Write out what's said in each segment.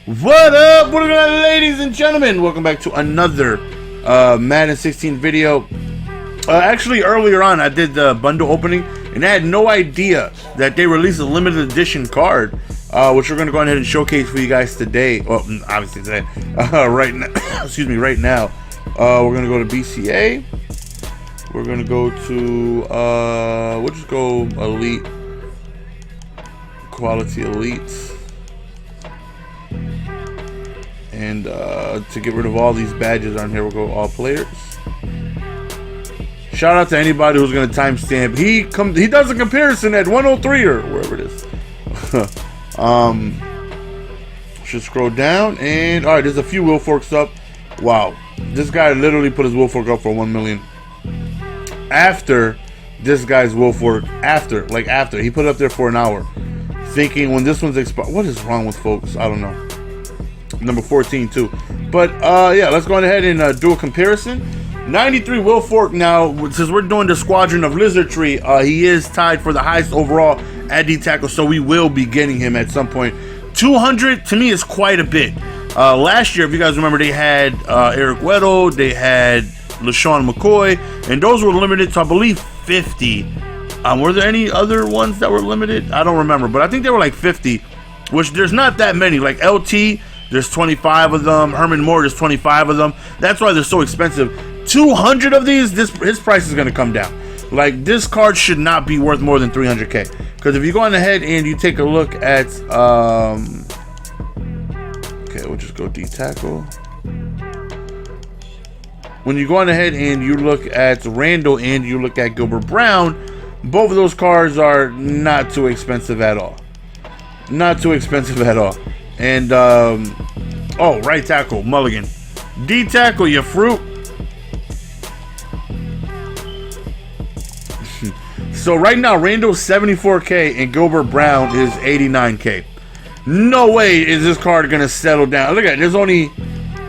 What up? What up, ladies and gentlemen? Welcome back to another Madden 16 video. Actually, earlier on, I did the bundle opening, and I had no idea that they released a limited edition card, which we're going to go ahead and showcase for you guys today. Well, obviously today. Right now, excuse me, right now. We're going to go to BCA. We're going to go to, we'll just go Elite. Quality Elites. And to get rid of all these badges on here, we'll go all players. Shout out to anybody who's gonna timestamp. He does a comparison at 103 or wherever it is. Should scroll down, and all right, there's a few Wilforks up. Wow, this guy literally put his Wilfork up for 1 million. After this guy's Wilfork, after he put it up there for an hour, thinking when this one's expired. What is wrong with folks? I don't know. Number 14 too, but yeah, let's go ahead and do a comparison. 93 Wilfork. Now, since we're doing the squadron of Lizardry, he is tied for the highest overall at D tackle, so we will be getting him at some point. 200 to me is quite a bit. Last year, if you guys remember, they had Eric Weddle, they had LaShawn McCoy, and those were limited to, I believe, 50. Were there any other ones that were limited? I don't remember, but I think they were like 50, which there's not that many. Like LT, there's 25 of them. Herman Moore, there's 25 of them. That's why they're so expensive. 200 of these, his price is going to come down. Like, this card should not be worth more than 300k. Because if you go on ahead and you take a look at, okay, we'll just go D tackle. When you go on ahead and you look at Randall and you look at Gilbert Brown, both of those cards are not too expensive at all. Not too expensive at all. And, oh, right tackle, Mulligan. D tackle, you fruit. So right now, Randall's 74k and Gilbert Brown is 89k. No way is this card going to settle down. Look at it. There's only,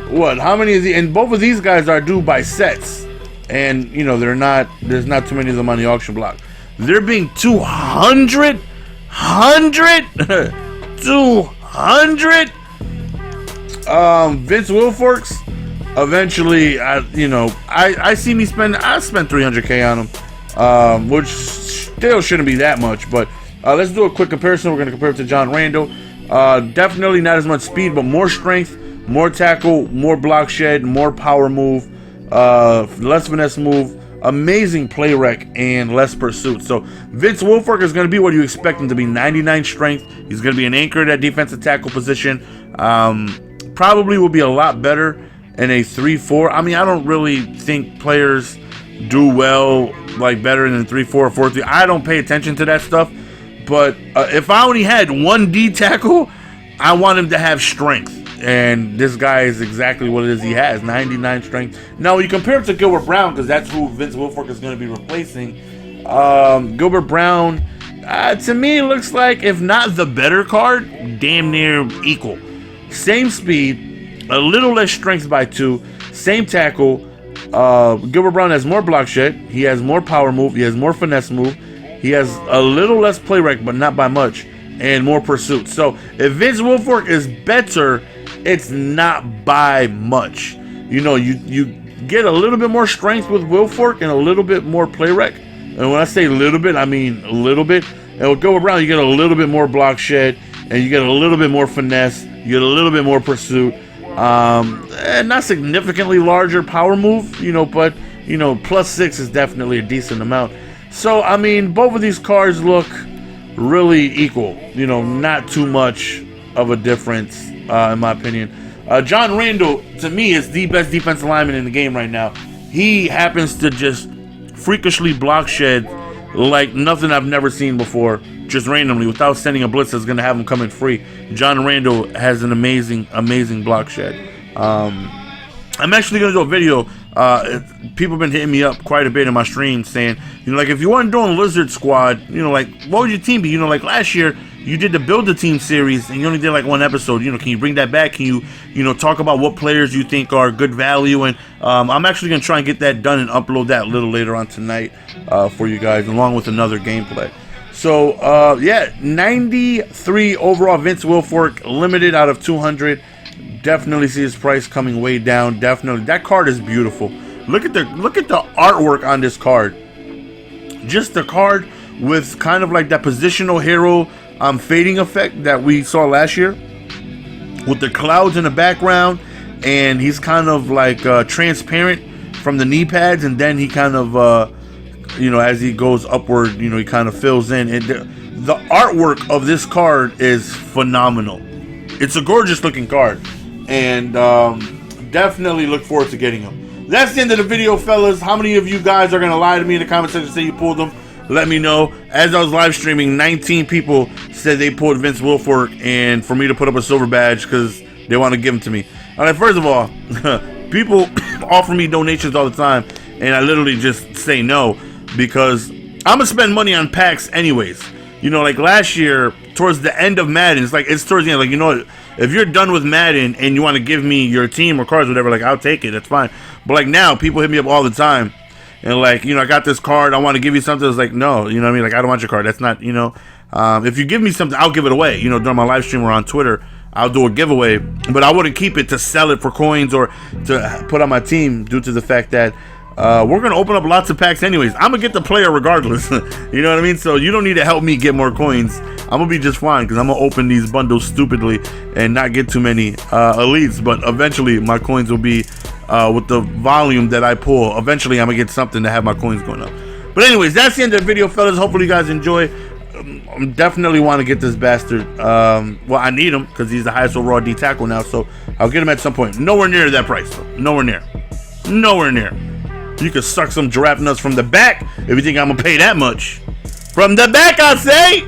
what, how many is he? And both of these guys are due by sets. And, you know, there's not too many of them on the auction block. They're being 200? 200? Vince Wilforks, eventually, I spent 300k on him. Which still shouldn't be that much, but let's do a quick comparison. We're going to compare it to John Randall. Definitely not as much speed, but more strength, more tackle, more block shed, more power move, less finesse move, amazing play rec, and less pursuit. So Vince Wilfork is going to be what you expect him to be. 99 strength. He's going to be an anchor at that defensive tackle position. Probably will be a lot better in a 3-4. I mean, I don't really think players do well, like, better than 3-4 or 4-3. I don't pay attention to that stuff. But if I only had one D tackle, I want him to have strength. And this guy is exactly what it is he has, 99 strength. Now, you compare him to Gilbert Brown, because that's who Vince Wilfork is going to be replacing. Gilbert Brown, to me, looks like, if not the better card, damn near equal. Same speed, a little less strength by 2, same tackle. Gilbert Brown has more block shed, he has more power move, he has more finesse move, he has a little less play rec, but not by much, and more pursuit. So if Vince Wilfork is better, it's not by much. You know, you get a little bit more strength with Wilfork and a little bit more play rec. And when I say a little bit, I mean a little bit. And with Gilbert Brown, you get a little bit more block shed, and you get a little bit more finesse, you get a little bit more pursuit. And not significantly larger power move, you know, but, you know, +6 is definitely a decent amount. So, I mean, both of these cards look really equal, you know, not too much of a difference, in my opinion. John Randall, to me, is the best defensive lineman in the game right now. He happens to just freakishly block shed like nothing I've never seen before, just randomly, without sending a blitz that's going to have him coming free. John Randall has an amazing block shed. I'm actually going to do a video. People have been hitting me up quite a bit in my stream saying, you know, like, if you weren't doing Lizard Squad, you know, like, what would your team be? You know, like last year, you did the Build a Team series and you only did like one episode. You know, can you bring that back? Can you know, talk about what players you think are good value? And I'm actually going to try and get that done and upload that a little later on tonight for you guys, along with another gameplay. So, yeah, 93 overall Vince Wilfork, limited out of 200. Definitely see his price coming way down. Definitely. That card is beautiful. Look at the artwork on this card. Just the card with kind of like that positional hero fading effect that we saw last year, with the clouds in the background, and he's kind of like transparent from the knee pads, and then he kind of you know, as he goes upward, you know, he kind of fills in. And the artwork of this card is phenomenal. It's a gorgeous looking card, and definitely look forward to getting him. That's the end of the video, fellas. How many of you guys are gonna lie to me in the comment section, say you pulled them? Let me know. As I was live streaming, 19 people said they pulled Vince Wilfork, and for me to put up a silver badge because they want to give them to me. All right, first of all, people offer me donations all the time, and I literally just say no because I'm gonna spend money on packs anyways. You know, like last year, towards the end of Madden, it's towards the end. Like, you know, if you're done with Madden and you want to give me your team or cards, whatever, like, I'll take it. That's fine. But like now, people hit me up all the time. And like, you know, I got this card, I want to give you something. It's like, no, you know what I mean? Like, I don't want your card. That's not, you know, if you give me something, I'll give it away. You know, during my live stream or on Twitter, I'll do a giveaway. But I wouldn't keep it to sell it for coins or to put on my team, due to the fact that we're going to open up lots of packs anyways. I'm going to get the player regardless. You know what I mean? So you don't need to help me get more coins. I'm going to be just fine because I'm going to open these bundles stupidly and not get too many elites. But eventually my coins will be, with the volume that I pull, eventually I'm going to get something to have my coins going up. But anyways, that's the end of the video, fellas. Hopefully you guys enjoy. I definitely want to get this bastard. Well, I need him because he's the highest overall D tackle now. So I'll get him at some point. Nowhere near that price, though. Nowhere near. Nowhere near. You can suck some giraffe nuts from the back if you think I'm going to pay that much. From the back, I say.